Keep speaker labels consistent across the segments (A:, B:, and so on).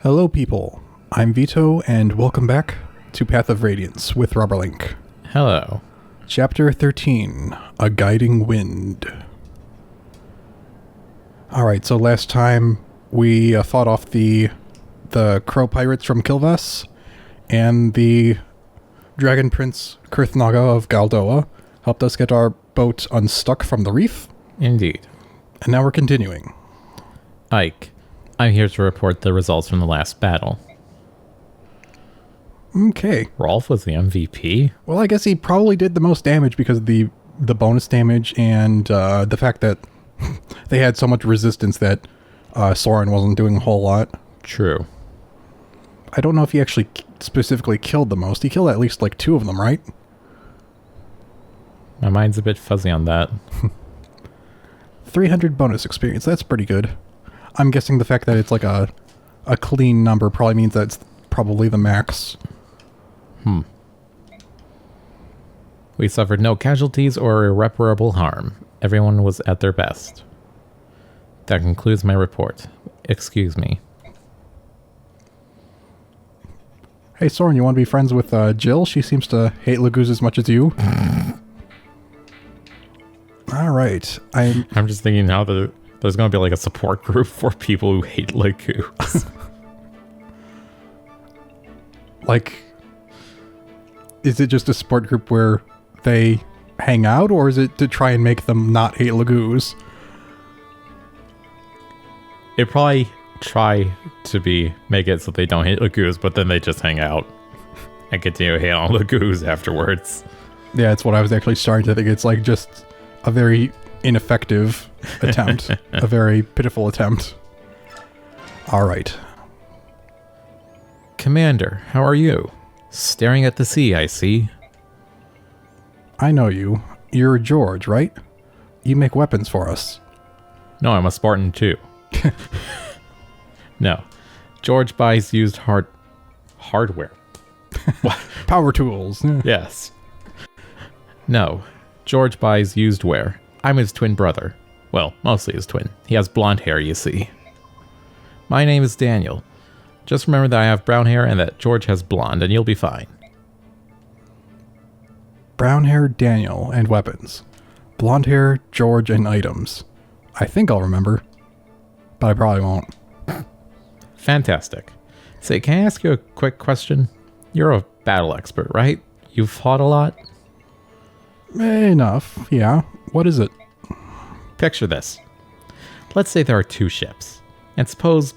A: Hello people, I'm Vito and welcome back to Path of Radiance with Rubberlink.
B: Hello.
A: Chapter 13, A Guiding Wind. Alright, so last time we fought off the crow pirates from Kilvas and the Dragon Prince Kurthnaga of Galdoa helped us get our boat unstuck from the reef.
B: Indeed.
A: And now we're continuing.
B: Ike, I'm here to report the results from the last battle.
A: Okay.
B: Rolf was the MVP?
A: Well, I guess he probably did the most damage because of the bonus damage and the fact that they had so much resistance that Soren wasn't doing a whole lot.
B: True.
A: I don't know if he actually specifically killed the most. He killed at least like 2 of them, right?
B: My mind's a bit fuzzy on that.
A: 300 bonus experience. That's pretty good. I'm guessing the fact that it's like a clean number probably means that's probably the max.
B: We suffered no casualties or irreparable harm. Everyone was at their best. That concludes my report. Excuse me.
A: Hey, Soren, you want to be friends with Jill? She seems to hate Lagoos as much as you. Alright.
B: I'm just thinking now that there's going to be like a support group for people who hate Lagoos.
A: Like, is it just a support group where they hang out, or is it to try and make them not hate Lagoos?
B: It probably try to make it so they don't hate Lagoos, but then they just hang out and continue to hate on Lagoos afterwards.
A: Yeah, it's what I was actually starting to think. It's like just a very ineffective attempt. A very pitiful attempt. Alright.
B: Commander, how are you? Staring at the sea, I see.
A: I know you. You're George, right? You make weapons for us.
B: No, I'm a Spartan too. No. George buys used hardware.
A: Power tools.
B: Yes. No. George buys used ware. I'm his twin brother. Well, mostly his twin. He has blonde hair, you see. My name is Daniel. Just remember that I have brown hair and that George has blonde, and you'll be fine.
A: Brown hair, Daniel, and weapons. Blonde hair, George, and items. I think I'll remember. But I probably won't.
B: Fantastic. Say, can I ask you a quick question? You're a battle expert, right? You've fought a lot?
A: Enough, yeah. What is it?
B: Picture this. Let's say there are 2 ships, and suppose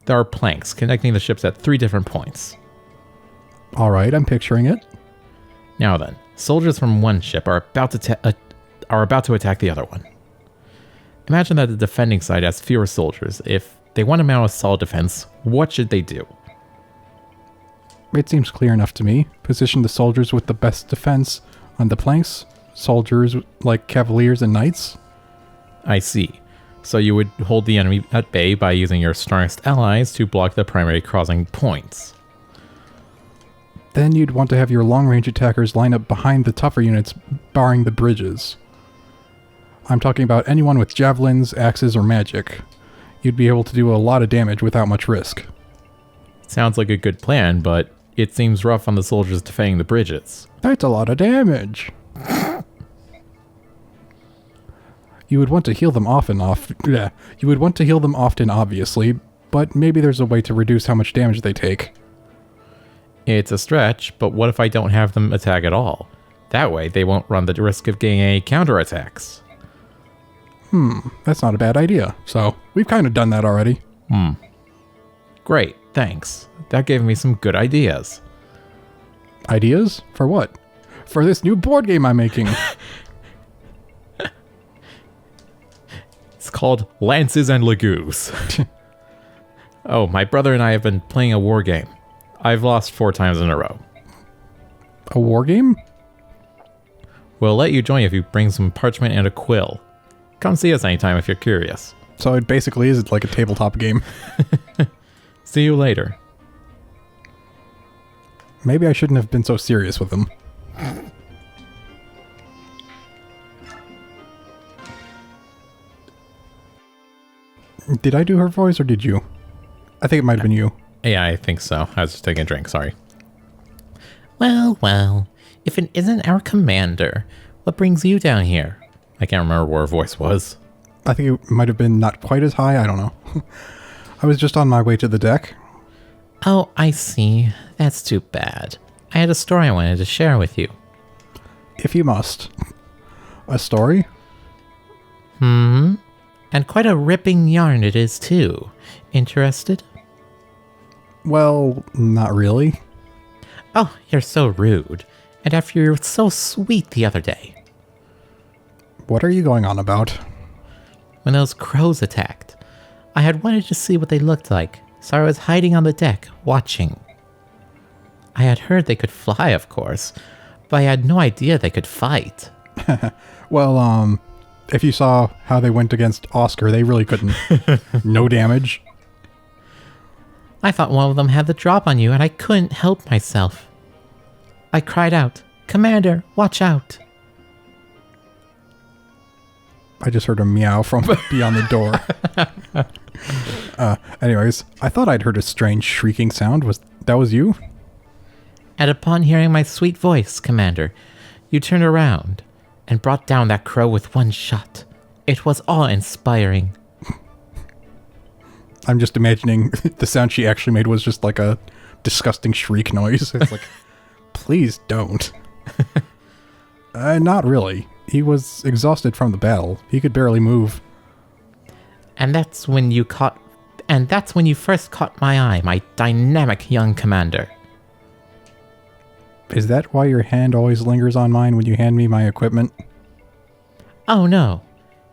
B: there are planks connecting the ships at 3 different points.
A: Alright, I'm picturing it.
B: Now then, soldiers from one ship are about to attack the other one. Imagine that the defending side has fewer soldiers. If they want to mount a solid defense, what should they do?
A: It seems clear enough to me. Position the soldiers with the best defense on the planks. Soldiers like cavaliers and knights.
B: I see. So you would hold the enemy at bay by using your strongest allies to block the primary crossing points.
A: Then you'd want to have your long-range attackers line up behind the tougher units, barring the bridges. I'm talking about anyone with javelins, axes, or magic. You'd be able to do a lot of damage without much risk.
B: Sounds like a good plan, but it seems rough on the soldiers defending the bridges.
A: That's a lot of damage. You would want to heal them often, obviously, but maybe there's a way to reduce how much damage they take.
B: It's a stretch, but what if I don't have them attack at all? That way, they won't run the risk of getting any counterattacks.
A: That's not a bad idea. So, we've kind of done that already.
B: Great, thanks. That gave me some good ideas.
A: Ideas? For what? For this new board game I'm making.
B: It's called Lances and Lagoos. Oh, my brother and I have been playing a war game. I've lost 4 times in a row.
A: A war game?
B: We'll let you join if you bring some parchment and a quill. Come see us anytime if you're curious.
A: So it basically is like a tabletop game.
B: See you later.
A: Maybe I shouldn't have been so serious with them. Did I do her voice or did you? I think it might have been you.
B: Yeah, I think so. I was just taking a drink, sorry.
C: Well, well, if it isn't our commander, what brings you down here?
B: I can't remember where her voice was.
A: I think it might have been not quite as high. I don't know. I was just on my way to the deck.
C: Oh, I see. That's too bad. I had a story I wanted to share with you.
A: If you must. A story?
C: And quite a ripping yarn it is, too. Interested?
A: Well, not really.
C: Oh, you're so rude. And after you were so sweet the other day.
A: What are you going on about?
C: When those crows attacked, I had wanted to see what they looked like, so I was hiding on the deck, watching. I had heard they could fly, of course, but I had no idea they could fight.
A: Well, if you saw how they went against Oscar, they really couldn't. No damage.
C: I thought one of them had the drop on you, and I couldn't help myself. I cried out, "Commander, watch out!"
A: I just heard a meow from beyond the door. Anyways, I thought I'd heard a strange shrieking sound. That was you?
C: And upon hearing my sweet voice, Commander, you turned around and brought down that crow with one shot. It was awe-inspiring.
A: I'm just imagining the sound she actually made was just like a disgusting shriek noise. It's like, please don't. Not really. He was exhausted from the battle. He could barely move.
C: And that's when you first caught my eye, my dynamic young commander.
A: Is that why your hand always lingers on mine when you hand me my equipment?
C: Oh no.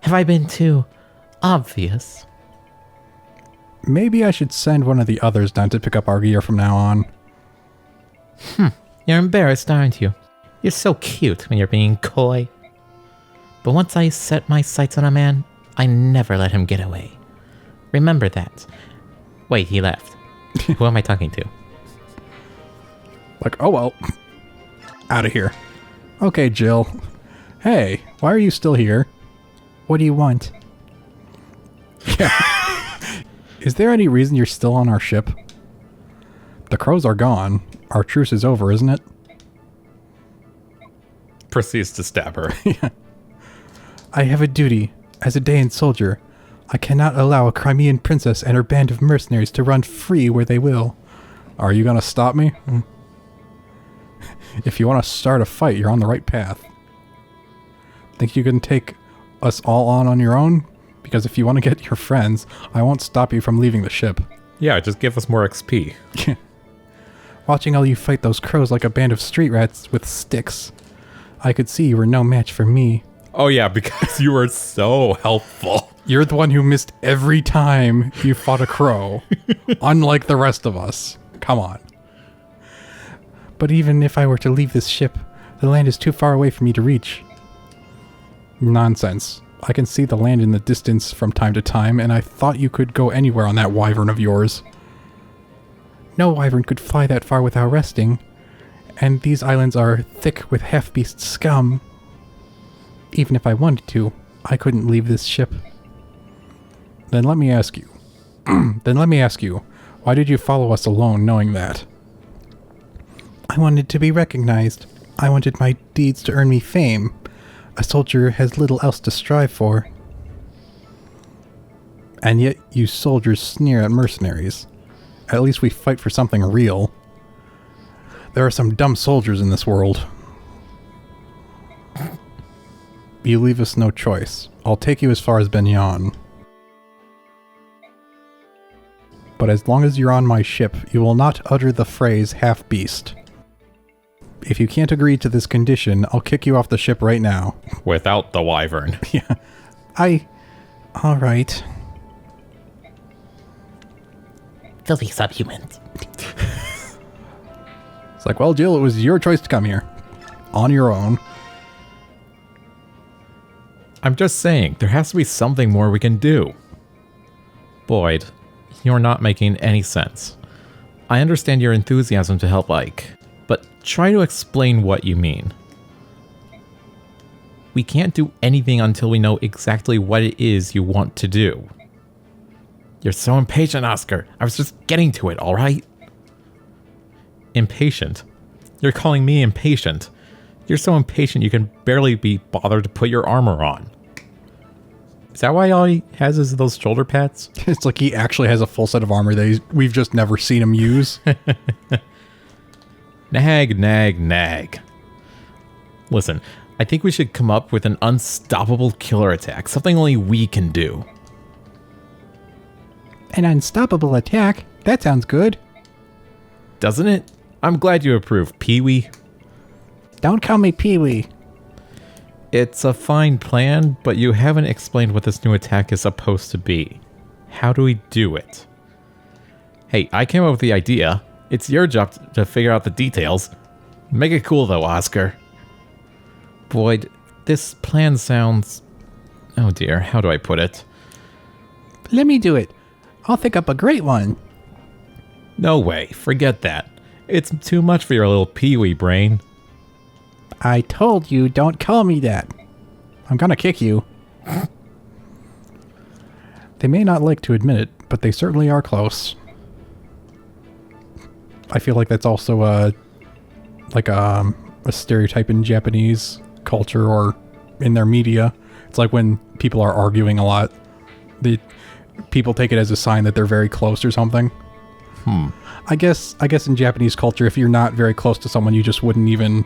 C: Have I been too obvious?
A: Maybe I should send one of the others down to pick up our gear from now on.
C: You're embarrassed, aren't you? You're so cute when you're being coy. But once I set my sights on a man, I never let him get away. Remember that. Wait, he left. Who am I talking to?
A: Like, oh well. Out of here. Okay, Jill. Hey, why are you still here? What do you want? Yeah. Is there any reason you're still on our ship? The crows are gone. Our truce is over, isn't it?
B: Proceeds to stab her.
A: Yeah. I have a duty. As a Daean soldier, I cannot allow a Crimean princess and her band of mercenaries to run free where they will. Are you gonna stop me? If you want to start a fight, you're on the right path. Think you can take us all on your own? Because if you want to get your friends, I won't stop you from leaving the ship.
B: Yeah, just give us more XP.
A: Watching all you fight those crows like a band of street rats with sticks, I could see you were no match for me.
B: Oh yeah, because you were so helpful.
A: You're the one who missed every time you fought a crow, unlike the rest of us. Come on. But even if I were to leave this ship, the land is too far away for me to reach. Nonsense. I can see the land in the distance from time to time, and I thought you could go anywhere on that wyvern of yours. No wyvern could fly that far without resting, and these islands are thick with half-beast scum. Even if I wanted to, I couldn't leave this ship. Then let me ask you. Why did you follow us alone knowing that? I wanted to be recognized. I wanted my deeds to earn me fame. A soldier has little else to strive for. And yet you soldiers sneer at mercenaries. At least we fight for something real. There are some dumb soldiers in this world. You leave us no choice. I'll take you as far as Begnion. But as long as you're on my ship, you will not utter the phrase half-beast. If you can't agree to this condition, I'll kick you off the ship right now.
B: Without the wyvern.
A: Yeah. Alright.
C: Filthy subhumans.
A: It's like, well, Jill, it was your choice to come here. On your own.
B: I'm just saying, there has to be something more we can do. Boyd, you're not making any sense. I understand your enthusiasm to help Ike, but try to explain what you mean. We can't do anything until we know exactly what it is you want to do. You're so impatient, Oscar. I was just getting to it, all right? Impatient? You're calling me impatient? You're so impatient you can barely be bothered to put your armor on. Is that why all he has is those shoulder pads?
A: It's like he actually has a full set of armor that we've just never seen him use.
B: Nag, nag, nag. Listen, I think we should come up with an unstoppable killer attack. Something only we can do.
A: An unstoppable attack? That sounds good.
B: Doesn't it? I'm glad you approve, Pee-wee.
A: Don't call me Pee-wee.
B: It's a fine plan, but you haven't explained what this new attack is supposed to be. How do we do it? Hey, I came up with the idea. It's your job to figure out the details. Make it cool though, Oscar. Boyd, this plan sounds... Oh dear, how do I put it?
A: Let me do it. I'll think up a great one.
B: No way, forget that. It's too much for your little Pee-wee brain.
A: I told you, don't call me that. I'm gonna kick you. They may not like to admit it, but they certainly are close. I feel like that's also a stereotype in Japanese culture or in their media. It's like when people are arguing a lot, the people take it as a sign that they're very close or something. I guess in Japanese culture, if you're not very close to someone, you just wouldn't even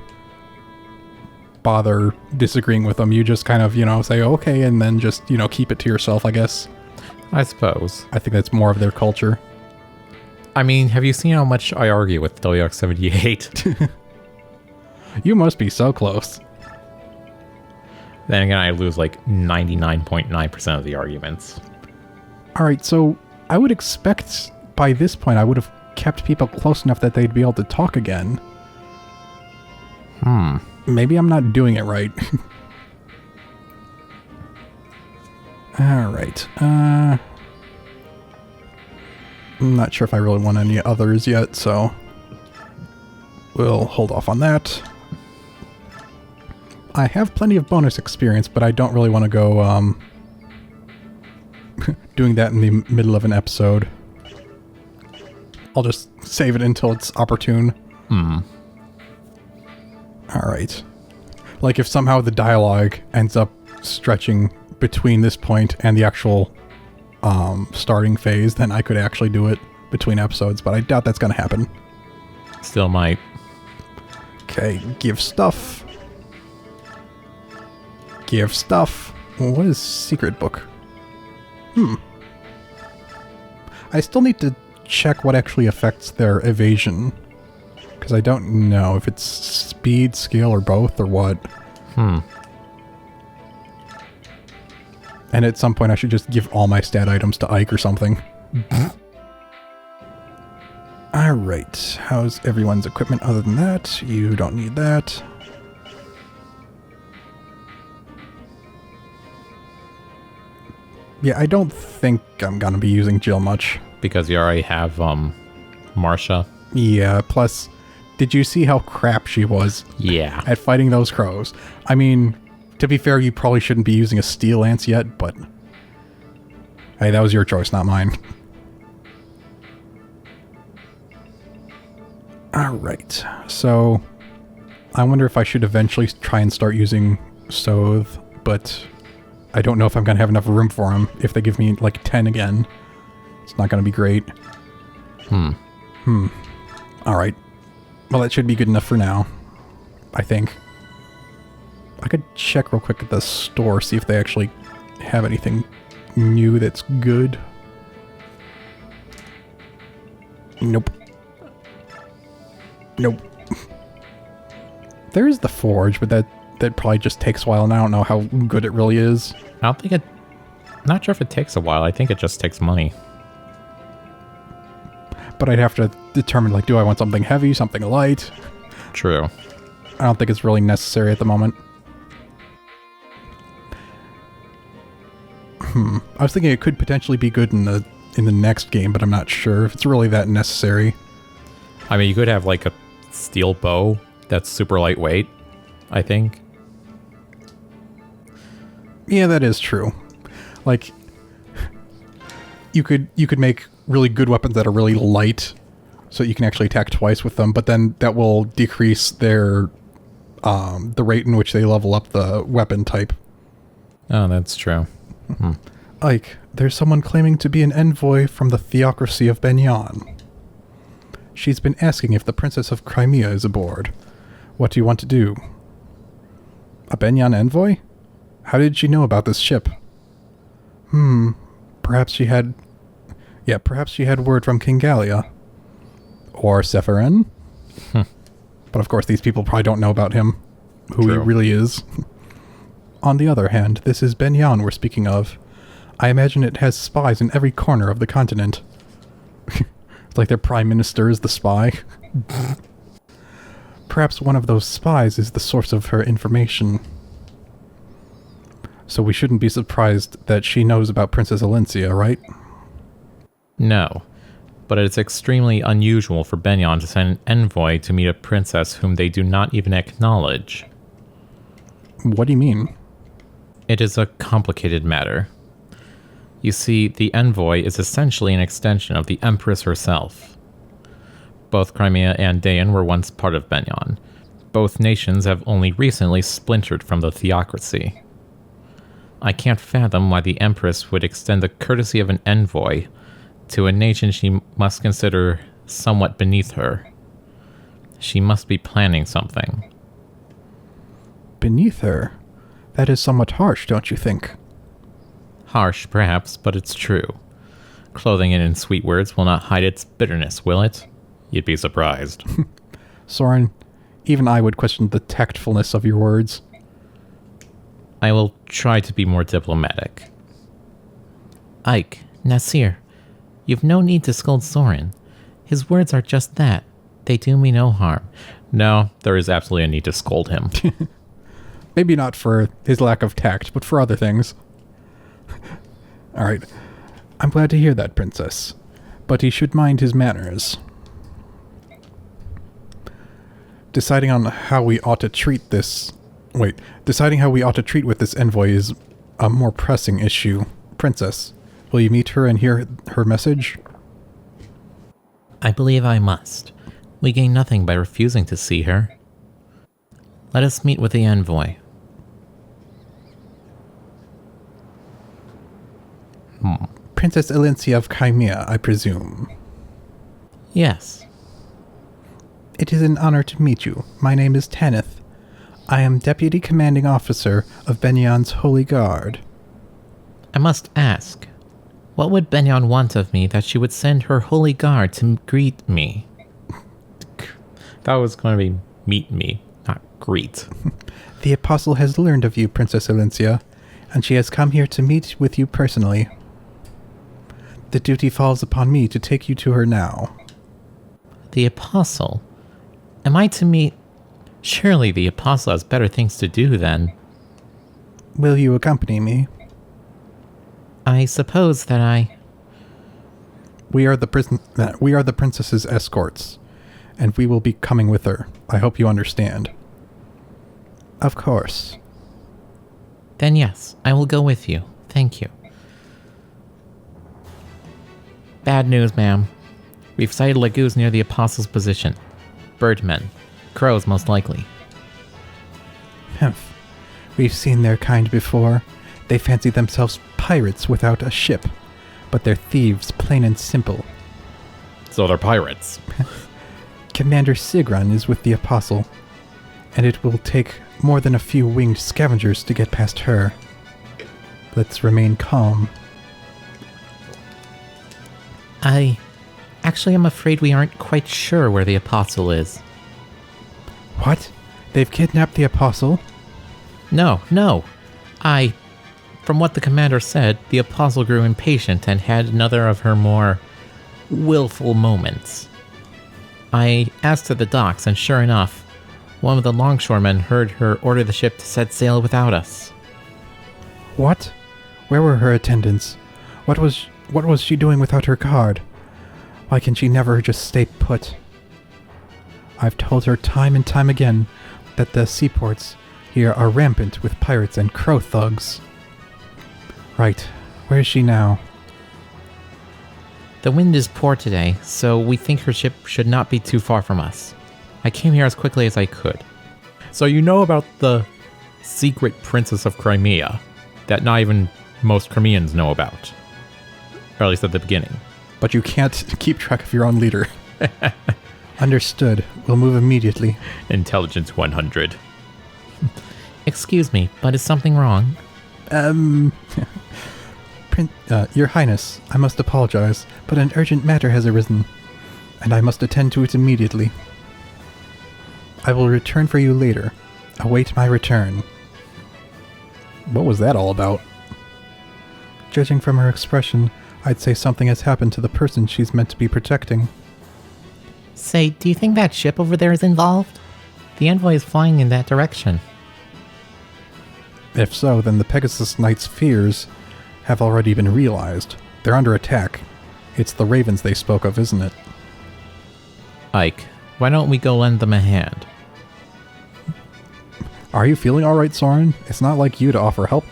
A: bother disagreeing with them. You just kind of, say okay, and then just, keep it to yourself, I guess.
B: I suppose.
A: I think that's more of their culture.
B: I mean, have you seen how much I argue with WX78?
A: You must be so close.
B: Then again, I lose like 99.9% of the arguments.
A: Alright, so I would expect by this point I would have kept people close enough that they'd be able to talk again. Maybe I'm not doing it right. Alright. I'm not sure if I really want any others yet, so we'll hold off on that. I have plenty of bonus experience, but I don't really want to go doing that in the middle of an episode. I'll just save it until it's opportune. Alright. Like if somehow the dialogue ends up stretching between this point and the actual starting phase, then I could actually do it between episodes, but I doubt that's going to happen.
B: Still might.
A: Okay, give stuff. Give stuff. What is secret book? I still need to check what actually affects their evasion. Because I don't know if it's speed, skill, or both, or what. And at some point I should just give all my stat items to Ike or something. Alright, how's everyone's equipment other than that? You don't need that. Yeah, I don't think I'm gonna be using Jill much.
B: Because you already have, Marsha.
A: Yeah, plus, did you see how crap she was?
B: Yeah.
A: At fighting those crows? I mean, to be fair, you probably shouldn't be using a steel lance yet, but... Hey, that was your choice, not mine. Alright, so... I wonder if I should eventually try and start using Soth, but... I don't know if I'm going to have enough room for them if they give me, like, 10 again. It's not going to be great. Alright. Well, that should be good enough for now. I think. I could check real quick at the store, see if they actually have anything new that's good. Nope. Nope. There is the forge, but that probably just takes a while, and I don't know how good it really is.
B: I don't think it... Not sure if it takes a while. I think it just takes money.
A: But I'd have to determine, like, do I want something heavy, something light?
B: True.
A: I don't think it's really necessary at the moment. I was thinking it could potentially be good in the next game, but I'm not sure if it's really that necessary.
B: I mean, you could have, like, a steel bow that's super lightweight, I think.
A: Yeah, that is true. Like, you could make really good weapons that are really light, so you can actually attack twice with them. But then that will decrease their the rate in which they level up the weapon type.
B: Oh, that's true.
A: Ike, there's someone claiming to be an envoy from the theocracy of Begnion. She's been asking if the Princess of Crimea is aboard. What do you want to do? A Begnion envoy? How did she know about this ship? Perhaps she had word from King Gallia. Or Sephiren? But of course these people probably don't know about him, who he
B: True.
A: really is. On the other hand, this is Begnion we're speaking of. I imagine it has spies in every corner of the continent. It's like their prime minister is the spy. Perhaps one of those spies is the source of her information. So we shouldn't be surprised that she knows about Princess Elincia, right?
B: No, but it's extremely unusual for Begnion to send an envoy to meet a princess whom they do not even acknowledge.
A: What do you mean?
B: It is a complicated matter. You see, the envoy is essentially an extension of the Empress herself. Both Crimea and Dayan were once part of Begnion. Both nations have only recently splintered from the theocracy. I can't fathom why the Empress would extend the courtesy of an envoy to a nation she must consider somewhat beneath her. She must be planning something.
A: Beneath her? That is somewhat harsh, don't you think?
B: Harsh, perhaps, but it's true. Clothing it in sweet words will not hide its bitterness, will it? You'd be surprised.
A: Soren, even I would question the tactfulness of your words.
B: I will try to be more diplomatic.
C: Ike, Nasir, you've no need to scold Soren. His words are just that. They do me no harm.
B: No, there is absolutely a need to scold him.
A: Maybe not for his lack of tact, but for other things. Alright. I'm glad to hear that, Princess. But he should mind his manners. Deciding how we ought to treat with this envoy is a more pressing issue. Princess, will you meet her and hear her message?
C: I believe I must. We gain nothing by refusing to see her. Let us meet with the envoy.
A: Princess Elincia of Crimea, I presume.
C: Yes.
A: It is an honor to meet you. My name is Tanith. I am Deputy Commanding Officer of Begnion's Holy Guard.
C: I must ask, what would Begnion want of me that she would send her Holy Guard to greet me?
B: That was going to be meet me, not greet.
A: The Apostle has learned of you, Princess Elincia, and she has come here to meet with you personally. The duty falls upon me to take you to her now.
C: The Apostle? Am I to meet... Surely the Apostle has better things to do then.
A: Will you accompany me?
C: I suppose that I...
A: We are the princess's escorts, and we will be coming with her. I hope you understand. Of course.
C: Then yes, I will go with you. Thank you. Bad news, ma'am. We've sighted Lagoos near the Apostle's position. Birdmen. Crows, most likely.
A: Humph. We've seen their kind before. They fancy themselves pirates without a ship, but they're thieves, plain and simple.
B: So they're pirates.
A: Commander Sigrun is with the Apostle, and it will take more than a few winged scavengers to get past her. Let's remain calm.
C: Actually, I'm afraid we aren't quite sure where the Apostle is.
A: What? They've kidnapped the Apostle?
C: No. From what the commander said, the Apostle grew impatient and had another of her more willful moments. I asked at the docks, and sure enough, one of the longshoremen heard her order the ship to set sail without us.
A: What? Where were her attendants? What was she doing without her guard? Why can she never just stay put? I've told her time and time again that the seaports here are rampant with pirates and crow thugs. Right, where is she now?
C: The wind is poor today, so we think her ship should not be too far from us. I came here as quickly as I could.
B: So you know about the secret Princess of Crimea that not even most Crimeans know about. Or at least at the beginning.
A: But you can't keep track of your own leader. Understood. We'll move immediately.
B: Intelligence 100.
C: Excuse me, but is something wrong?
A: Your Highness, I must apologize, but an urgent matter has arisen, and I must attend to it immediately. I will return for you later. Await my return. What was that all about? Judging from her expression, I'd say something has happened to the person she's meant to be protecting.
C: Say, do you think that ship over there is involved? The Envoy is flying in that direction.
A: If so, then the Pegasus Knight's fears have already been realized. They're under attack. It's the ravens they spoke of, isn't it?
C: Ike, why don't we go lend them a hand?
A: Are you feeling alright, Soren? It's not like you to offer help.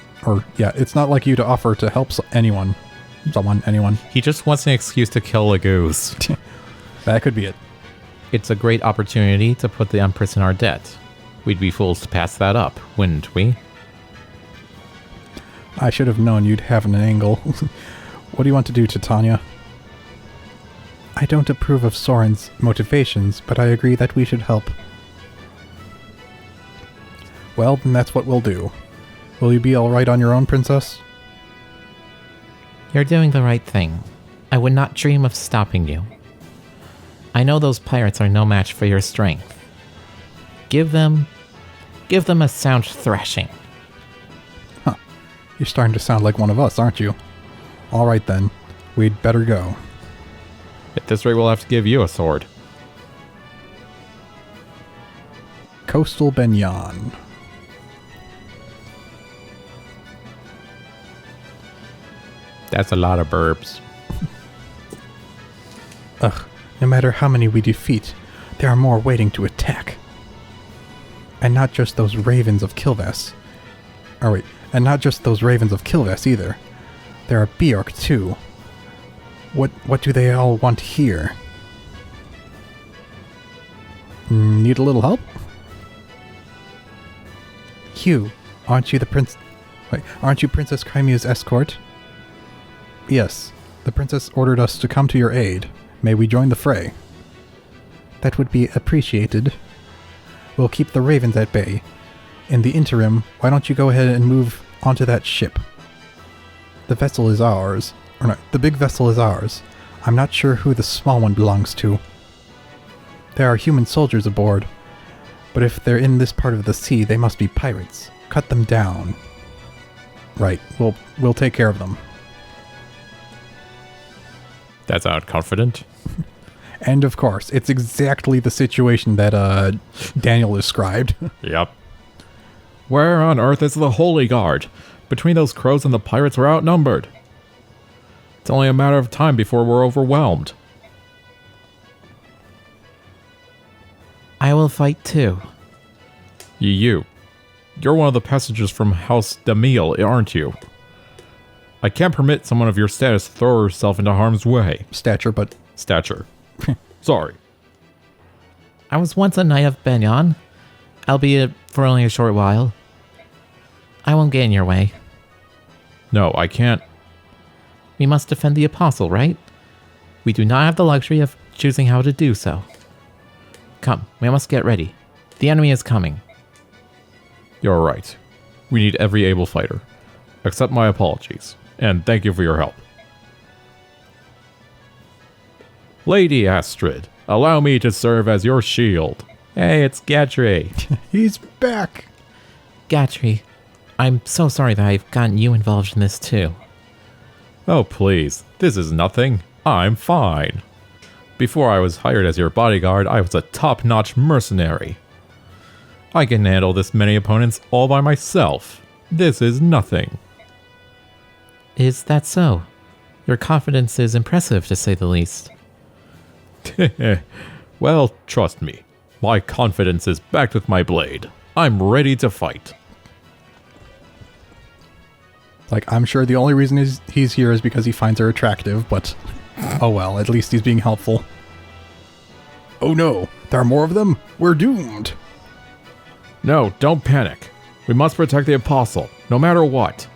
A: It's not like you to offer to help anyone. Anyone.
B: He just wants an excuse to kill a goose.
A: That could be it.
B: It's a great opportunity to put the Empress in our debt. We'd be fools to pass that up, wouldn't we?
A: I should have known you'd have an angle. What do you want to do, Titania? I don't approve of Soren's motivations, but I agree that we should help. Well, then that's what we'll do. Will you be alright on your own, Princess?
C: You're doing the right thing. I would not dream of stopping you. I know those pirates are no match for your strength. Give them a sound thrashing.
A: Huh. You're starting to sound like one of us, aren't you? Alright then. We'd better go.
B: At this rate, we'll have to give you a sword.
A: Coastal Begnion.
B: That's a lot of burbs.
A: Ugh, no matter how many we defeat, there are more waiting to attack. And not just those ravens of Kilvas. And not just those ravens of Kilvas either. There are Bjork too. What do they all want here? Need a little help? Hugh, aren't you Princess Crimea's escort? Yes, the princess ordered us to come to your aid. May we join the fray? That would be appreciated. We'll keep the ravens at bay. In the interim, why don't you go ahead and move onto that ship? The vessel is ours. The big vessel is ours. I'm not sure who the small one belongs to. There are human soldiers aboard, but if they're in this part of the sea, they must be pirates. Cut them down. Right, we'll take care of them.
B: That's out confident.
A: And of course, it's exactly the situation that Daniel described.
B: Yep. Where on earth is the Holy Guard? Between those crows and the pirates, we're outnumbered. It's only a matter of time before we're overwhelmed.
C: I will fight too.
B: You're one of the passengers from House Damil, aren't you? I can't permit someone of your status to throw herself into harm's way.
A: Stature.
B: Sorry.
C: I was once a knight of Begnion, albeit for only a short while. I won't get in your way.
B: No, I can't.
C: We must defend the apostle, right? We do not have the luxury of choosing how to do so. Come, we must get ready. The enemy is coming.
B: You're right. We need every able fighter. Accept my apologies, and thank you for your help. Lady Astrid, allow me to serve as your shield. Hey, it's Gatry.
A: He's back.
C: Gatry, I'm so sorry that I've gotten you involved in this too.
B: Oh, please. This is nothing. I'm fine. Before I was hired as your bodyguard, I was a top-notch mercenary. I can handle this many opponents all by myself. This is nothing.
C: Is that so? Your confidence is impressive, to say the least.
B: Well, trust me. My confidence is backed with my blade. I'm ready to fight.
A: I'm sure the only reason he's here is because he finds her attractive, but Oh well, at least he's being helpful. Oh no, there are more of them? We're doomed!
B: No, don't panic. We must protect the Apostle, no matter what.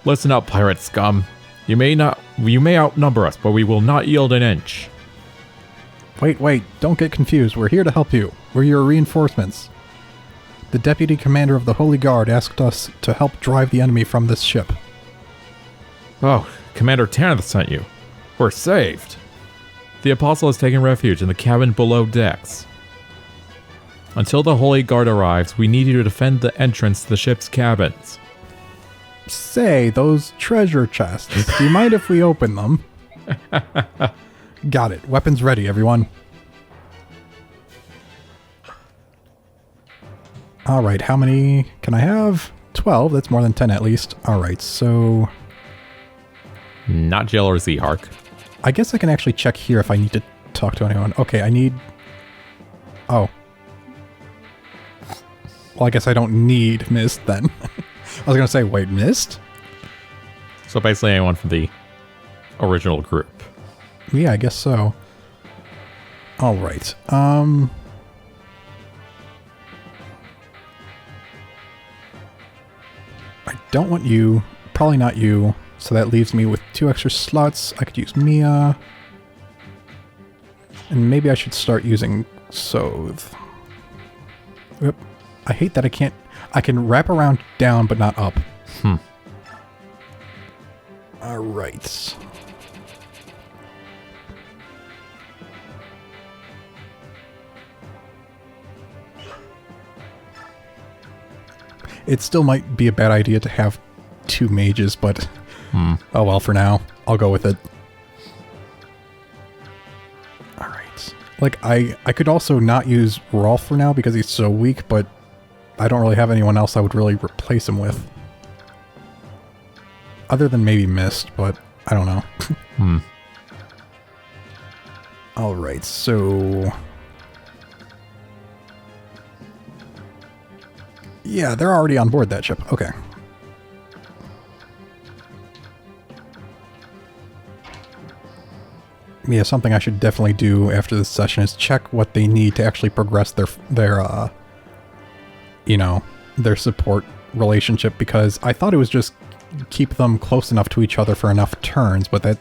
B: Listen up, pirate scum. You may outnumber us, but we will not yield an inch.
A: Wait, don't get confused. We're here to help you. We're your reinforcements. The Deputy Commander of the Holy Guard asked us to help drive the enemy from this ship.
B: Oh, Commander Tanith sent you. We're saved. The Apostle has taken refuge in the cabin below decks. Until the Holy Guard arrives, we need you to defend the entrance to the ship's cabins.
A: Say, those treasure chests. Do you mind if we open them? Got it. Weapons ready, everyone. Alright, how many can I have? 12. That's more than 10 at least. Alright, so...
B: Not Jill or Z-Hark.
A: I guess I can actually check here if I need to talk to anyone. Okay, I need... Oh. Well, I guess I don't need Mist then. I was gonna say, wait, Mist?
B: So basically anyone from the original group.
A: Yeah, I guess so. Alright, I don't want you. Probably not you. So that leaves me with 2 extra slots. I could use Mia. And maybe I should start using Soth. Oop. I hate that I can't... I can wrap around down, but not up. Alright. It still might be a bad idea to have 2 mages, but... Oh well, for now. I'll go with it. Alright. Like, I could also not use Rolf for now because he's so weak, but I don't really have anyone else I would really replace him with. Other than maybe Mist, but I don't know. Alright, so... Yeah, they're already on board that ship. Okay. Yeah, something I should definitely do after this session is check what they need to actually progress their you know, their support relationship, because I thought it was just keep them close enough to each other for enough turns, but that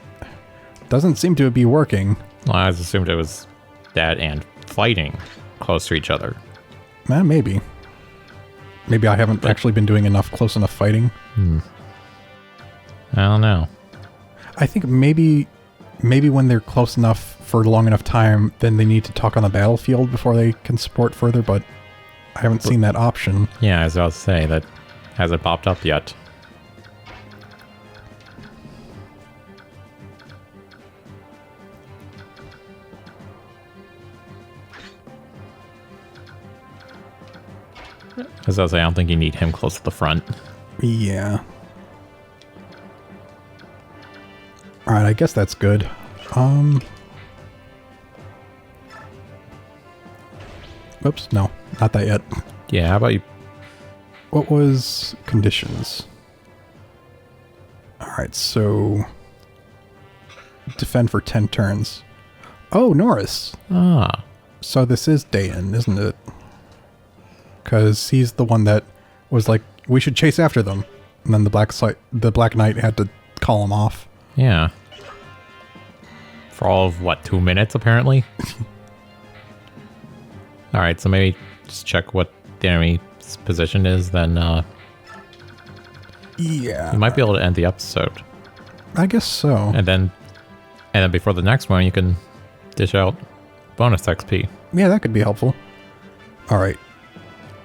A: doesn't seem to be working.
B: Well, I assumed it was that and fighting close to each other.
A: Maybe. Maybe I haven't actually been doing close enough fighting.
B: I don't know.
A: I think maybe when they're close enough for long enough time, then they need to talk on the battlefield before they can support further, but I haven't seen that option.
B: Yeah, as I was saying, that hasn't popped up yet. As I was saying, I don't think you need him close to the front.
A: Yeah. Alright, I guess that's good. Oops, no, not that yet.
B: Yeah, how about you?
A: What was conditions? Alright, so... defend for 10 turns. Oh, Norris!
B: Ah.
A: So this is Dayan, isn't it? Because he's the one that was like, we should chase after them. And then the Black Knight had to call him off.
B: Yeah. For all of, what, 2 minutes, apparently? Alright, so maybe just check what the enemy's position is, then,
A: Yeah.
B: you might be able to end the episode.
A: I guess so.
B: And then before the next one, you can dish out bonus XP.
A: Yeah, that could be helpful. Alright.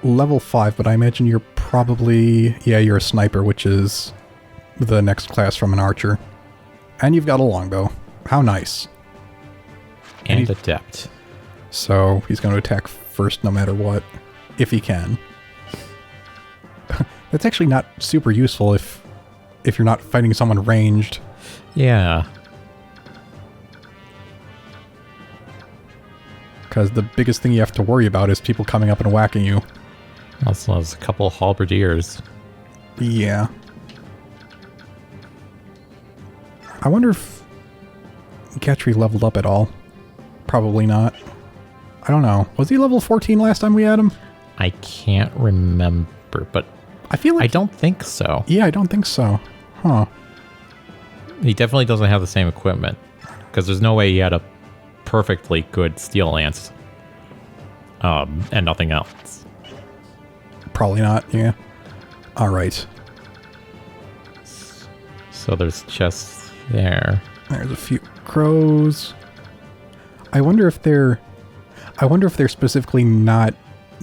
A: Level 5, but I imagine you're probably... Yeah, you're a sniper, which is the next class from an archer. And you've got a longbow. How nice.
B: And adept.
A: So he's going to attack first no matter what, if he can. That's actually not super useful if you're not fighting someone ranged.
B: Yeah.
A: Because the biggest thing you have to worry about is people coming up and whacking you.
B: Also, there's a couple halberdiers.
A: Yeah. I wonder if Gatry leveled up at all? Probably not. I don't know. Was he level 14 last time we had him?
B: I can't remember, but
A: I feel like...
B: I don't think so.
A: Yeah, I don't think so. Huh.
B: He definitely doesn't have the same equipment, because there's no way he had a perfectly good steel lance and nothing else.
A: Probably not, yeah. Alright.
B: So there's chests there.
A: There's a few crows. I wonder if they're specifically not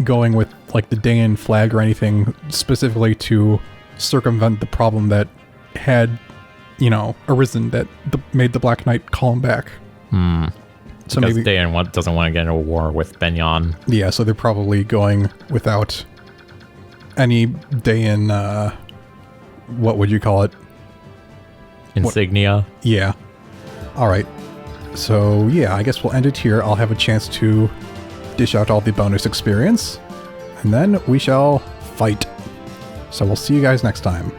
A: going with like the Dayan flag or anything specifically to circumvent the problem that had, you know, arisen that made the Black Knight call him back. So
B: because
A: maybe
B: Dayan doesn't want to get into a war with Begnion.
A: yeah, so they're probably going without any Dayan, what would you call it?
B: Insignia.
A: Yeah. Alright. So, yeah, I guess we'll end it here. I'll have a chance to dish out all the bonus experience. And then we shall fight. So we'll see you guys next time.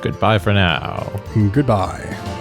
B: Goodbye for now.
A: Goodbye.